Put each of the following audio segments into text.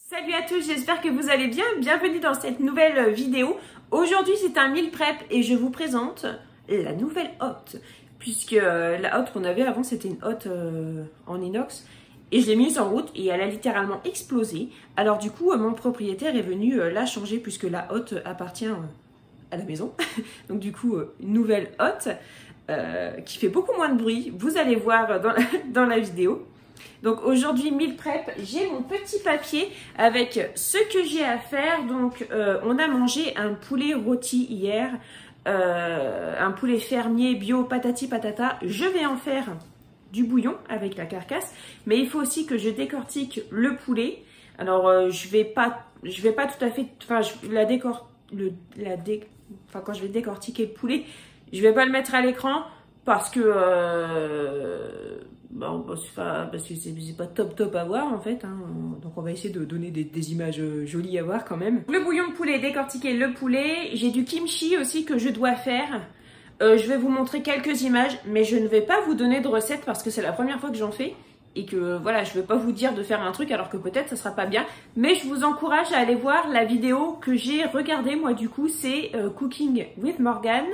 Salut à tous, j'espère que vous allez bien. Bienvenue dans cette nouvelle vidéo. Aujourd'hui, c'est un meal prep et je vous présente la nouvelle hotte. Puisque la hotte qu'on avait avant, c'était une hotte en inox. Et je l'ai mise en route et elle a littéralement explosé. Alors du coup, mon propriétaire est venu la changer puisque la hotte appartient à la maison. Donc du coup, une nouvelle hotte qui fait beaucoup moins de bruit. Vous allez voir dans la vidéo. Donc aujourd'hui, meal prep, j'ai mon petit papier avec ce que j'ai à faire. Donc on a mangé un poulet rôti hier, un poulet fermier bio patati patata. Je vais en faire du bouillon avec la carcasse, mais il faut aussi que je décortique le poulet. Alors je vais pas tout à fait, enfin quand je vais décortiquer le poulet, je vais pas le mettre à l'écran parce que bon, parce que c'est pas top à voir en fait, hein. Donc on va essayer de donner des images jolies à voir quand même. Le bouillon de poulet, décortiquer le poulet. J'ai du kimchi aussi que je dois faire. Je vais vous montrer quelques images, mais je ne vais pas vous donner de recette parce que c'est la première fois que j'en fais. Et que voilà, je ne vais pas vous dire de faire un truc alors que peut-être ça sera pas bien. Mais je vous encourage à aller voir la vidéo que j'ai regardée. Moi du coup c'est Cooking with Morgan.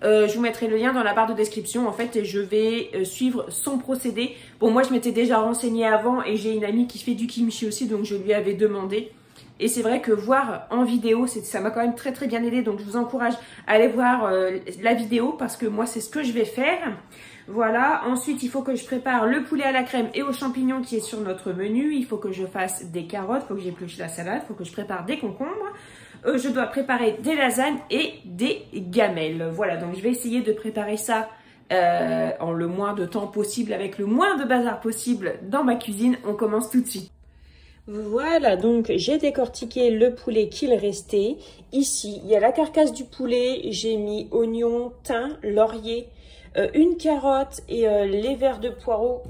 Je vous mettrai le lien dans la barre de description en fait et je vais suivre son procédé. Bon, moi je m'étais déjà renseignée avant et j'ai une amie qui fait du kimchi aussi, donc je lui avais demandé. Et c'est vrai que voir en vidéo, ça m'a quand même très bien aidé. Donc je vous encourage à aller voir la vidéo parce que moi c'est ce que je vais faire. Voilà, ensuite il faut que je prépare le poulet à la crème et aux champignons qui est sur notre menu. Il faut que je fasse des carottes, il faut que j'épluche la salade, il faut que je prépare des concombres. Je dois préparer des lasagnes et des gamelles. Voilà, donc je vais essayer de préparer ça en le moins de temps possible, avec le moins de bazar possible dans ma cuisine. On commence tout de suite. Voilà, donc j'ai décortiqué le poulet qu'il restait. Ici, il y a la carcasse du poulet, j'ai mis oignon, thym, laurier, une carotte et les verres de poireaux.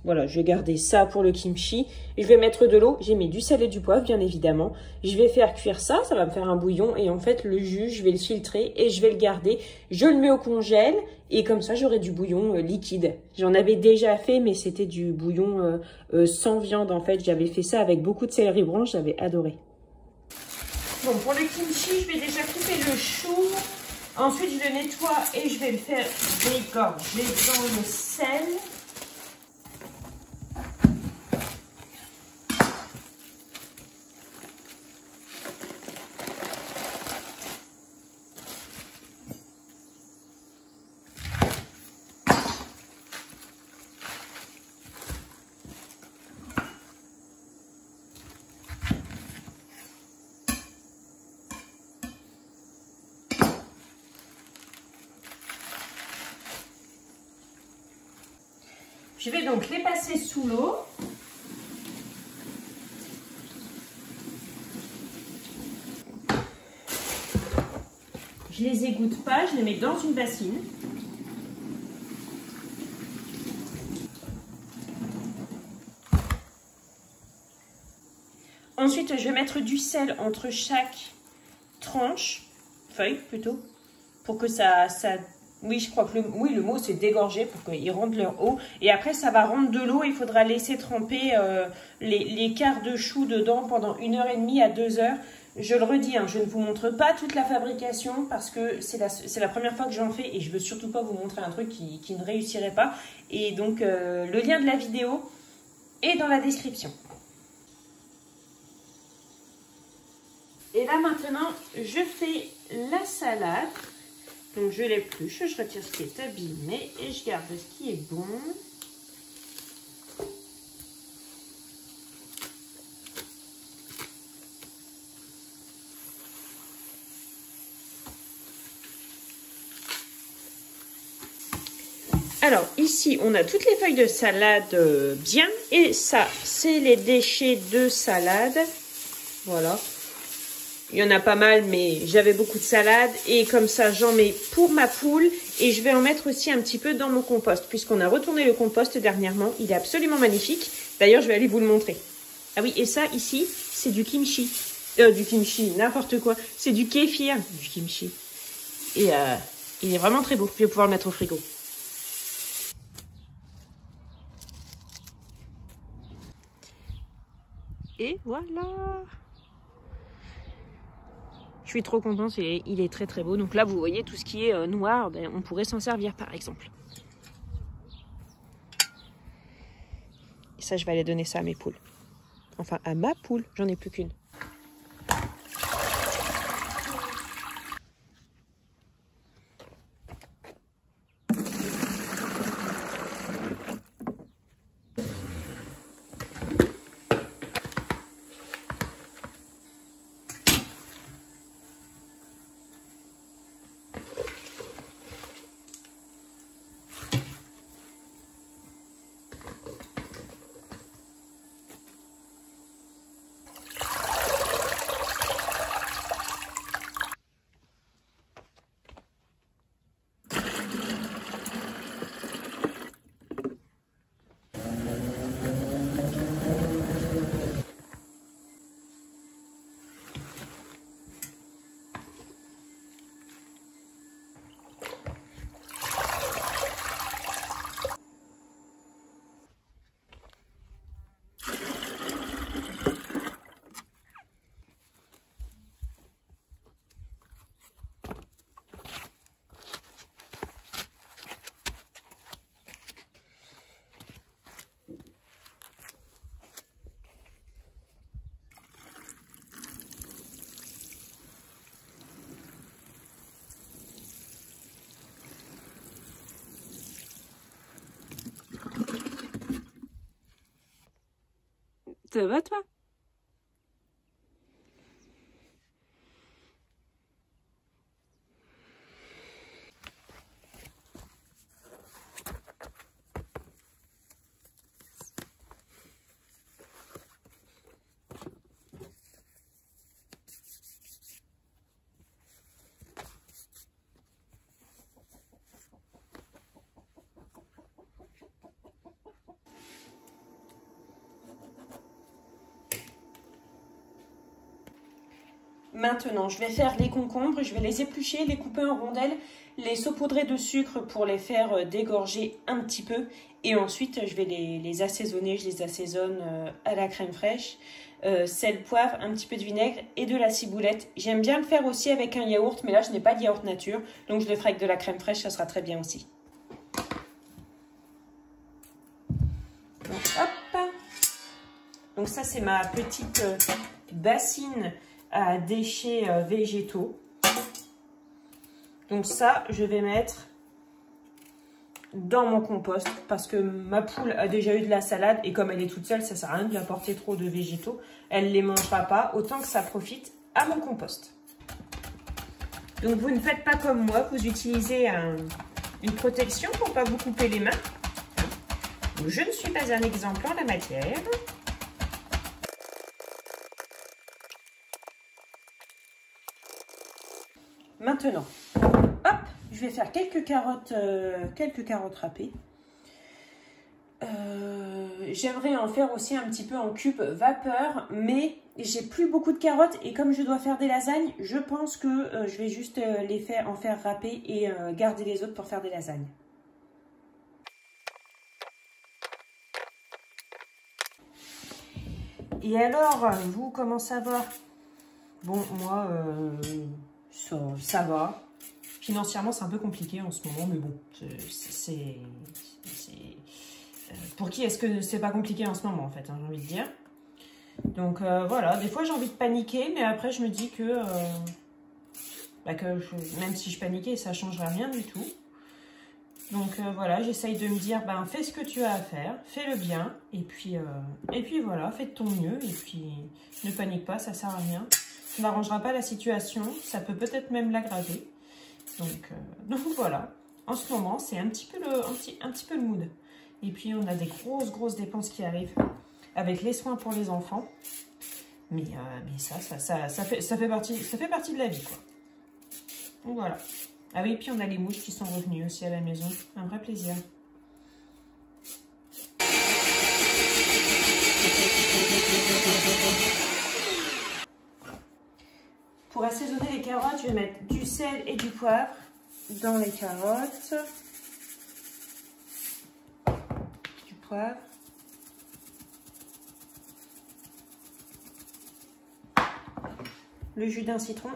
Voilà, je vais garder ça pour le kimchi. Je vais mettre de l'eau, j'ai mis du sel et du poivre bien évidemment. Je vais faire cuire ça, ça va me faire un bouillon. Et en fait, le jus, je vais le filtrer et je vais le garder. Je le mets au congèle et comme ça, j'aurai du bouillon liquide. J'en avais déjà fait, mais c'était du bouillon sans viande en fait. J'avais fait ça avec beaucoup de céleri branche, j'avais adoré. Bon, pour le kimchi, je vais déjà couper le chou. Ensuite, je le nettoie et je vais le faire dégorger dans le sel. Je vais donc les passer sous l'eau. Je les égoutte pas, je les mets dans une bassine. Ensuite, je vais mettre du sel entre chaque feuille plutôt, pour que ça oui, je crois que le mot c'est dégorger pour qu'ils rendent leur eau. Et après, ça va rendre de l'eau. Il faudra laisser tremper les quarts de chou dedans pendant 1h30 à 2 heures. Je le redis, hein, je ne vous montre pas toute la fabrication parce que c'est la première fois que j'en fais et je veux surtout pas vous montrer un truc qui ne réussirait pas. Et donc, le lien de la vidéo est dans la description. Et là, maintenant, je fais la salade. Donc je l'épluche, je retire ce qui est abîmé et je garde ce qui est bon. Alors ici on a toutes les feuilles de salade bien et ça c'est les déchets de salade. Voilà. Il y en a pas mal, mais j'avais beaucoup de salade. Et comme ça, j'en mets pour ma poule. Et je vais en mettre aussi un petit peu dans mon compost. Puisqu'on a retourné le compost dernièrement. Il est absolument magnifique. D'ailleurs, je vais aller vous le montrer. Ah oui, et ça, ici, c'est du kimchi. Du kimchi, n'importe quoi. C'est du kéfir, du kimchi. Et il est vraiment très beau. Je vais pouvoir le mettre au frigo. Et voilà. Je suis trop contente, il est très très beau. Donc là, vous voyez, tout ce qui est noir, ben, on pourrait s'en servir par exemple. Et ça, je vais aller donner ça à mes poules. Enfin, à ma poule, j'en ai plus qu'une. Ça va toi? Maintenant, je vais faire les concombres, je vais les éplucher, les couper en rondelles, les saupoudrer de sucre pour les faire dégorger un petit peu. Et ensuite, je vais les assaisonner, je les assaisonne à la crème fraîche, sel, poivre, un petit peu de vinaigre et de la ciboulette. J'aime bien le faire aussi avec un yaourt, mais là, je n'ai pas de yaourt nature, donc je le ferai avec de la crème fraîche, ça sera très bien aussi. Donc, hop. Donc ça, c'est ma petite bassine à déchets végétaux. Donc ça, je vais mettre dans mon compost parce que ma poule a déjà eu de la salade et comme elle est toute seule, ça sert à rien de lui apporter trop de végétaux. Elle ne les mangera pas, autant que ça profite à mon compost. Donc vous ne faites pas comme moi, vous utilisez une protection pour ne pas vous couper les mains. Je ne suis pas un exemple en la matière. Maintenant, hop, je vais faire quelques carottes râpées. J'aimerais en faire aussi un petit peu en cube vapeur, mais j'ai plus beaucoup de carottes et comme je dois faire des lasagnes, je pense que je vais juste en faire râper et garder les autres pour faire des lasagnes. Et alors, vous, comment ça va? Bon, moi, ça va. Financièrement, c'est un peu compliqué en ce moment, mais bon, pour qui est-ce que c'est pas compliqué en ce moment, en fait, hein, j'ai envie de dire. Donc, voilà, des fois, j'ai envie de paniquer, mais après, je me dis que, même si je paniquais, ça ne changerait rien du tout. Donc, voilà, j'essaye de me dire, fais ce que tu as à faire, fais-le bien, et puis voilà, fais de ton mieux, et puis ne panique pas, ça sert à rien. Ça n'arrangera pas la situation, ça peut peut-être même l'aggraver. Donc voilà, en ce moment, c'est un petit peu le mood. Et puis, on a des grosses dépenses qui arrivent avec les soins pour les enfants. Mais ça fait partie de la vie, quoi. Donc voilà. Ah oui, et puis on a les mouches qui sont revenues aussi à la maison. Un vrai plaisir. Pour assaisonner les carottes, je vais mettre du sel et du poivre dans les carottes. Du poivre. le jus d'un citron.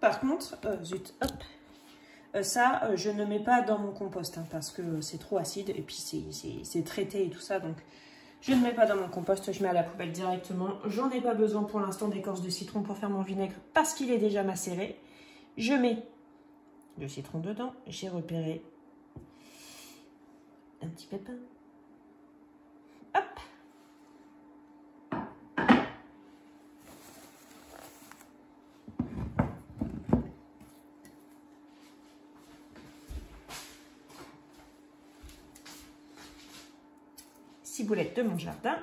Par contre, zut, hop, ça, je ne mets pas dans mon compost hein, parce que c'est trop acide et puis c'est traité et tout ça. Donc, je ne mets pas dans mon compost, je mets à la poubelle directement. J'en ai pas besoin pour l'instant d'écorce de citron pour faire mon vinaigre parce qu'il est déjà macéré. Je mets le citron dedans. J'ai repéré un petit pépin. Hop. Ciboulette de mon jardin.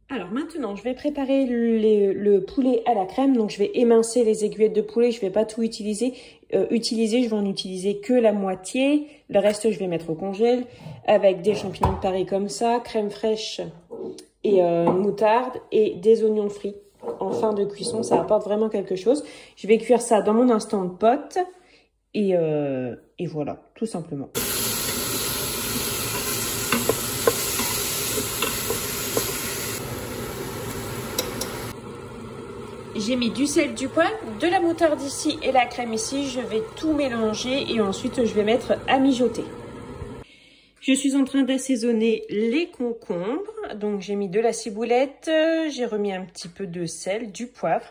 Alors maintenant, je vais préparer le poulet à la crème. Donc je vais émincer les aiguillettes de poulet. Je ne vais pas tout utiliser. Je vais en utiliser que la moitié. Le reste, je vais mettre au congèle avec des champignons de Paris comme ça, crème fraîche et moutarde et des oignons frits en fin de cuisson. Ça apporte vraiment quelque chose. Je vais cuire ça dans mon instant pot et voilà, tout simplement. J'ai mis du sel, du poivre, de la moutarde ici et la crème ici. Je vais tout mélanger et ensuite je vais mettre à mijoter. Je suis en train d'assaisonner les concombres. Donc j'ai mis de la ciboulette, j'ai remis un petit peu de sel, du poivre,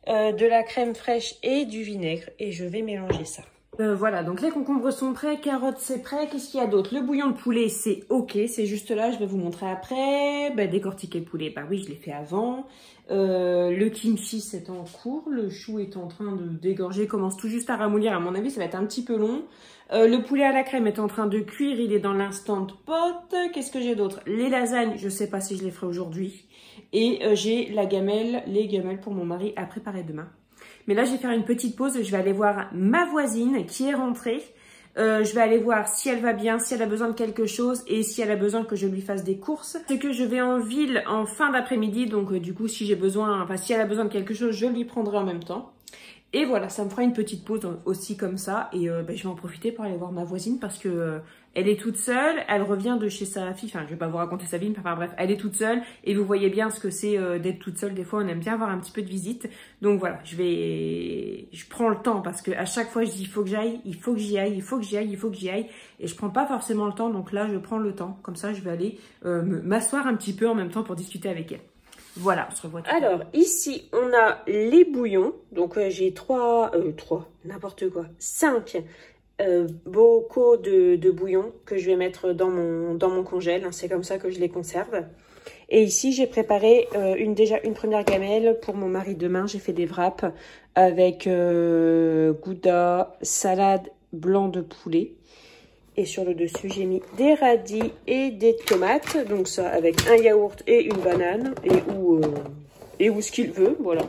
de la crème fraîche et du vinaigre. Et je vais mélanger ça. Voilà, donc les concombres sont prêts, carottes c'est prêt. Qu'est-ce qu'il y a d'autre? Le bouillon de poulet c'est ok, c'est juste là, je vais vous montrer après. Décortiquer le poulet, bah oui, je l'ai fait avant. Le kimchi c'est en cours, le chou est en train de dégorger, commence tout juste à ramollir. À mon avis, ça va être un petit peu long. Le poulet à la crème est en train de cuire, il est dans l'instant pot. Qu'est-ce que j'ai d'autre? Les lasagnes, je sais pas si je les ferai aujourd'hui. Et j'ai les gamelles pour mon mari à préparer demain. Mais là, je vais faire une petite pause. Je vais aller voir ma voisine qui est rentrée. Je vais aller voir si elle va bien, si elle a besoin de quelque chose et si elle a besoin que je lui fasse des courses. C'est que je vais en ville en fin d'après-midi. Donc, du coup, si elle a besoin de quelque chose, je lui prendrai en même temps. Et voilà, ça me fera une petite pause aussi comme ça. Et je vais en profiter pour aller voir ma voisine parce que elle est toute seule. Elle revient de chez sa fille. Enfin, je vais pas vous raconter sa vie, mais enfin bref, elle est toute seule. Et vous voyez bien ce que c'est d'être toute seule. Des fois, on aime bien avoir un petit peu de visite. Donc voilà, je prends le temps parce que à chaque fois, je dis il faut que j'aille, il faut que j'y aille, il faut que j'y aille, il faut que j'y aille. Et je prends pas forcément le temps. Donc là, je prends le temps. Comme ça, je vais aller m'asseoir un petit peu en même temps pour discuter avec elle. Voilà, on se revoit tout à l'heure. Alors, ici, on a les bouillons. Donc, j'ai 5 bocaux de bouillon que je vais mettre dans mon congèle. C'est comme ça que je les conserve. Et ici, j'ai préparé déjà une première gamelle pour mon mari demain. J'ai fait des wraps avec gouda, salade blanc de poulet. Et sur le dessus, j'ai mis des radis et des tomates. Donc ça, avec un yaourt et une banane. Et où ce qu'il veut, voilà.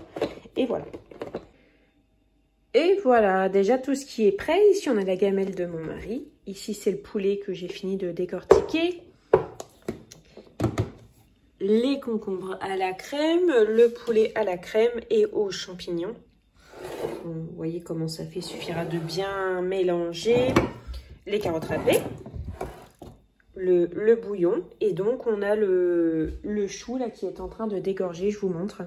Et voilà. Et voilà, déjà tout ce qui est prêt. Ici, on a la gamelle de mon mari. Ici, c'est le poulet que j'ai fini de décortiquer. Les concombres à la crème, le poulet à la crème et aux champignons. Vous voyez comment ça fait, il suffira de bien mélanger. Les carottes râpées, le bouillon, et donc on a le chou là qui est en train de dégorger, je vous montre.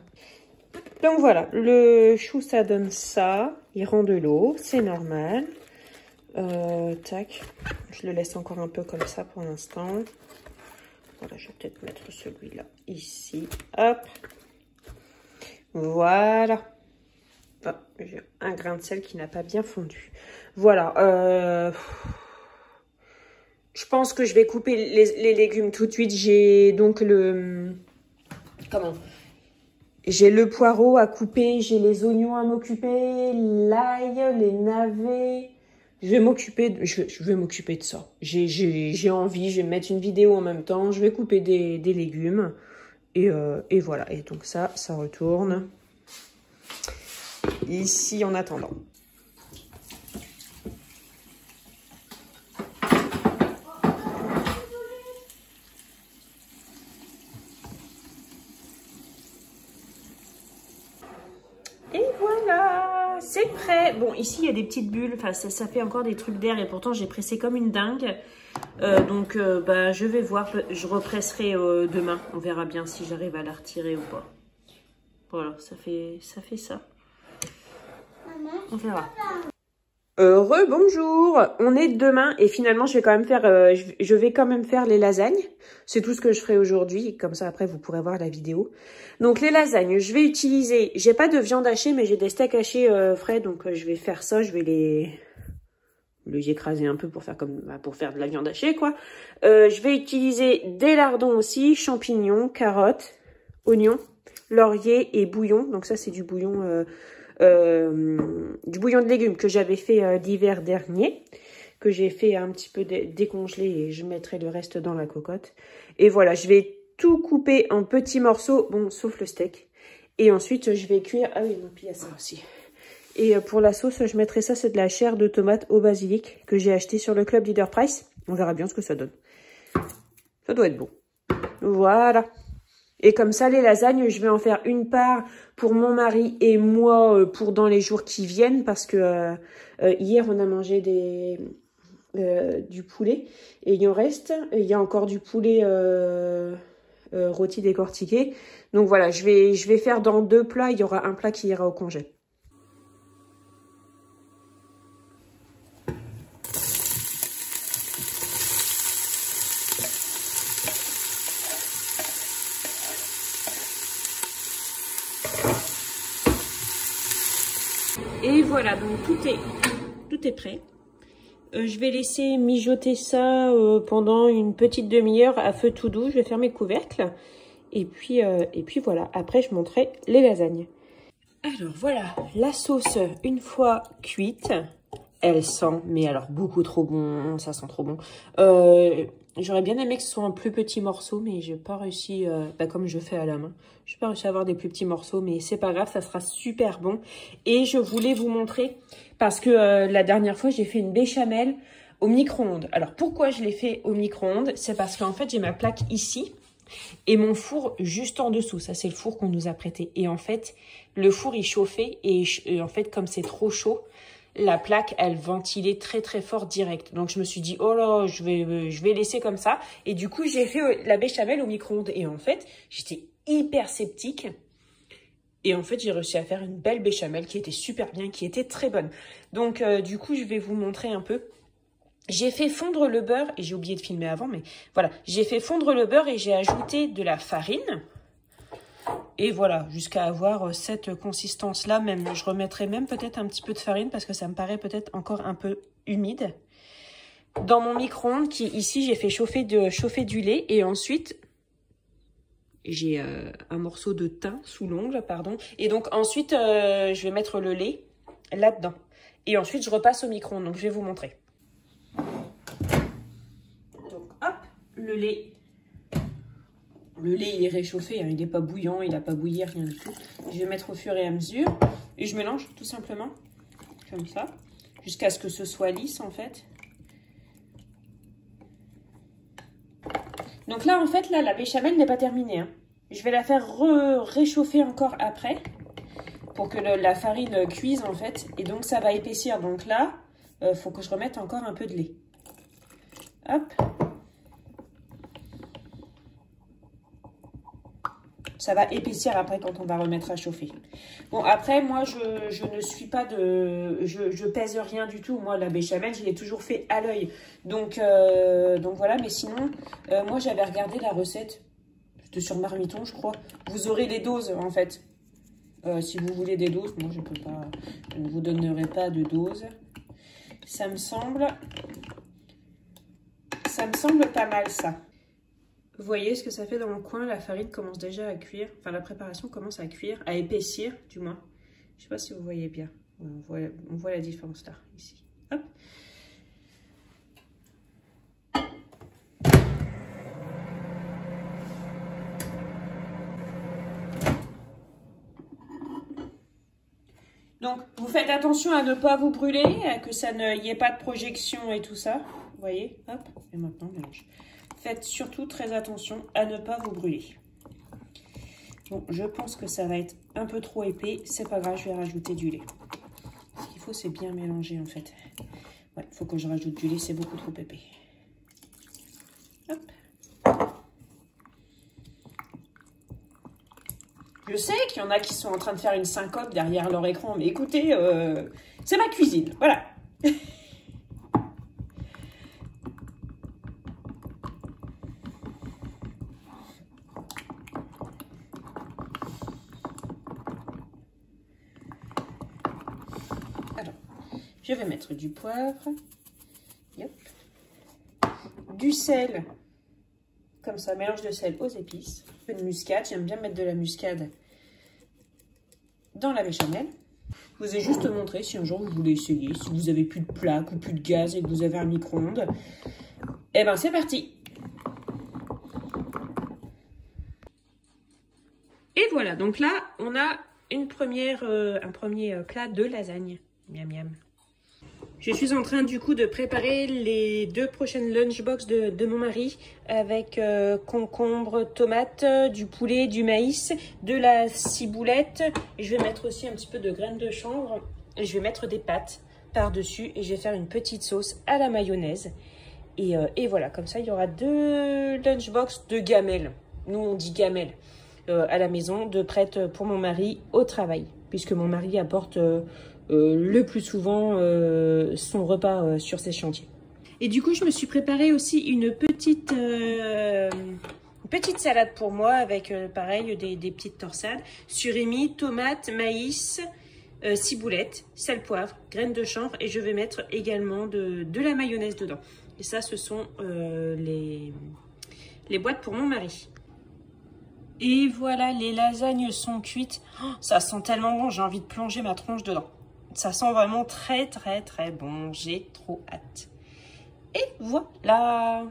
Donc voilà, le chou ça donne ça, il rend de l'eau, c'est normal. Tac, je le laisse encore un peu comme ça pour l'instant. Voilà, je vais peut-être mettre celui-là ici, hop, voilà. Oh, j'ai un grain de sel qui n'a pas bien fondu. Voilà, je pense que je vais couper les légumes tout de suite. J'ai donc j'ai le poireau à couper, j'ai les oignons à m'occuper, l'ail, les navets. Je vais m'occuper de ça. J'ai envie, je vais mettre une vidéo en même temps. Je vais couper des légumes. Et voilà. Et donc ça retourne. ici en attendant. Et voilà, c'est prêt. Bon, ici, il y a des petites bulles. Enfin, ça fait encore des trucs d'air. Et pourtant, j'ai pressé comme une dingue. Bah, je vais voir. Je represserai demain. On verra bien si j'arrive à la retirer ou pas. Voilà, ça fait ça. On verra. Rebonjour, on est demain et finalement je vais quand même faire les lasagnes. C'est tout ce que je ferai aujourd'hui, comme ça après vous pourrez voir la vidéo. Donc les lasagnes, je vais utiliser, j'ai pas de viande hachée mais j'ai des steaks hachés frais, donc je vais faire ça, je vais les écraser un peu pour faire pour faire de la viande hachée quoi. Je vais utiliser des lardons aussi, champignons, carottes, oignons, laurier et bouillon. Donc ça c'est du bouillon de légumes que j'avais fait l'hiver dernier, que j'ai fait un petit peu décongeler et je mettrai le reste dans la cocotte. Et voilà, je vais tout couper en petits morceaux, bon, sauf le steak. Et ensuite, je vais cuire... Ah oui, non, puis il y a ça aussi. Et pour la sauce, je mettrai ça, c'est de la chair de tomate au basilic que j'ai acheté sur le Club Leader Price. On verra bien ce que ça donne. Ça doit être bon. Voilà. Et comme ça, les lasagnes, je vais en faire une part pour mon mari et moi pour dans les jours qui viennent. Parce que hier, on a mangé du poulet. Et il en reste. Il y a encore du poulet rôti décortiqué. Donc voilà, je vais faire dans 2 plats. Il y aura un plat qui ira au congé. Et voilà, donc tout est prêt. Je vais laisser mijoter ça pendant une petite demi-heure à feu tout doux. Je vais fermer le couvercle. Et puis voilà, après je montrerai les lasagnes. Alors voilà, la sauce une fois cuite, elle sent, mais alors beaucoup trop bon, ça sent trop bon. J'aurais bien aimé que ce soit en plus petits morceaux, mais j'ai pas réussi, comme je fais à la main. Je n'ai pas réussi à avoir des plus petits morceaux, mais c'est pas grave, ça sera super bon. Et je voulais vous montrer, parce que la dernière fois, j'ai fait une béchamel au micro-ondes. Alors, pourquoi je l'ai fait au micro-ondes? C'est parce qu'en fait, j'ai ma plaque ici et mon four juste en dessous. Ça, c'est le four qu'on nous a prêté. Et en fait, le four, il chauffait et en fait, comme c'est trop chaud, la plaque, elle ventilait très très fort direct. Donc je me suis dit, oh là, je vais laisser comme ça. Et du coup, j'ai fait la béchamel au micro-ondes. Et en fait, j'étais hyper sceptique. Et en fait, j'ai réussi à faire une belle béchamel qui était super bien, qui était très bonne. Donc du coup, je vais vous montrer un peu. J'ai fait fondre le beurre, et j'ai oublié de filmer avant, mais voilà. J'ai fait fondre le beurre et j'ai ajouté de la farine. Et voilà, jusqu'à avoir cette consistance-là, même je remettrai même peut-être un petit peu de farine parce que ça me paraît peut-être encore un peu humide. Dans mon micro-ondes, qui ici, j'ai fait chauffer du lait et ensuite, j'ai un morceau de thym sous l'ongle, pardon. Et donc ensuite, je vais mettre le lait là-dedans. Et ensuite, je repasse au micro-ondes, donc je vais vous montrer. Donc hop, le lait. Le lait, il est réchauffé, hein, il n'est pas bouillant, il n'a pas bouilli, rien du tout. Je vais mettre au fur et à mesure. Et je mélange tout simplement, comme ça, jusqu'à ce que ce soit lisse, en fait. Donc là, en fait, la béchamel n'est pas terminée. Hein. Je vais la faire réchauffer encore après, pour que la farine cuise, en fait. Et donc, ça va épaissir. Donc là, il faut que je remette encore un peu de lait. Hop. Ça va épaissir après quand on va remettre à chauffer. Bon, après, moi, je ne suis pas de... Je pèse rien du tout. Moi, la béchamel, je l'ai toujours fait à l'œil. Donc voilà, mais sinon, moi, j'avais regardé la recette. C'était sur Marmiton, je crois. Vous aurez les doses, en fait. Si vous voulez des doses, moi, je peux pas... Je ne vous donnerai pas de doses. Ça me semble pas mal, ça. Vous voyez ce que ça fait dans le coin, la farine commence déjà à cuire, enfin la préparation commence à cuire, à épaissir du moins. Je ne sais pas si vous voyez bien, on voit la différence là, ici. Hop. Donc, vous faites attention à ne pas vous brûler, à que ça ne y ait pas de projection et tout ça. Vous voyez, hop, et maintenant, mélange. Faites surtout très attention à ne pas vous brûler. Bon, je pense que ça va être un peu trop épais. C'est pas grave, je vais rajouter du lait. Ce qu'il faut, c'est bien mélanger, en fait. Ouais, il faut que je rajoute du lait, c'est beaucoup trop épais. Hop. Je sais qu'il y en a qui sont en train de faire une syncope derrière leur écran, mais écoutez, c'est ma cuisine, voilà. Alors, je vais mettre du poivre, yep. Du sel, comme ça, mélange de sel aux épices, un peu de muscade, j'aime bien mettre de la muscade dans la béchamel. Je vous ai juste montré si un jour vous voulez essayer, si vous avez plus de plaque ou plus de gaz et que vous avez un micro-ondes. Et ben c'est parti. Et voilà, donc là on a un premier plat de lasagne. Miam miam. Je suis en train du coup de préparer les 2 prochaines lunchbox de mon mari avec concombre, tomates, du poulet, du maïs, de la ciboulette. Et je vais mettre aussi un petit peu de graines de chanvre et je vais mettre des pâtes par-dessus et je vais faire une petite sauce à la mayonnaise. Et voilà, comme ça il y aura 2 lunchbox de gamelles. Nous on dit gamelles à la maison, de prêtes pour mon mari au travail, puisque mon mari apporte le plus souvent son repas sur ces chantiers. Et du coup, je me suis préparé aussi une petite salade pour moi avec pareil des petites torsades, surimi, tomates, maïs, ciboulette, sel, poivre, graines de chanvre et je vais mettre également de la mayonnaise dedans. Et ça, ce sont les boîtes pour mon mari. Et voilà, les lasagnes sont cuites. Oh, ça sent tellement bon, j'ai envie de plonger ma tronche dedans. Ça sent vraiment très très très bon, j'ai trop hâte. Et voilà.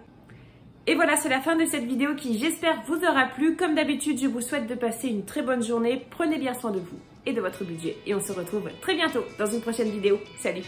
Et voilà, c'est la fin de cette vidéo qui, j'espère, vous aura plu. Comme d'habitude, je vous souhaite de passer une très bonne journée. Prenez bien soin de vous et de votre budget. Et on se retrouve très bientôt dans une prochaine vidéo. Salut!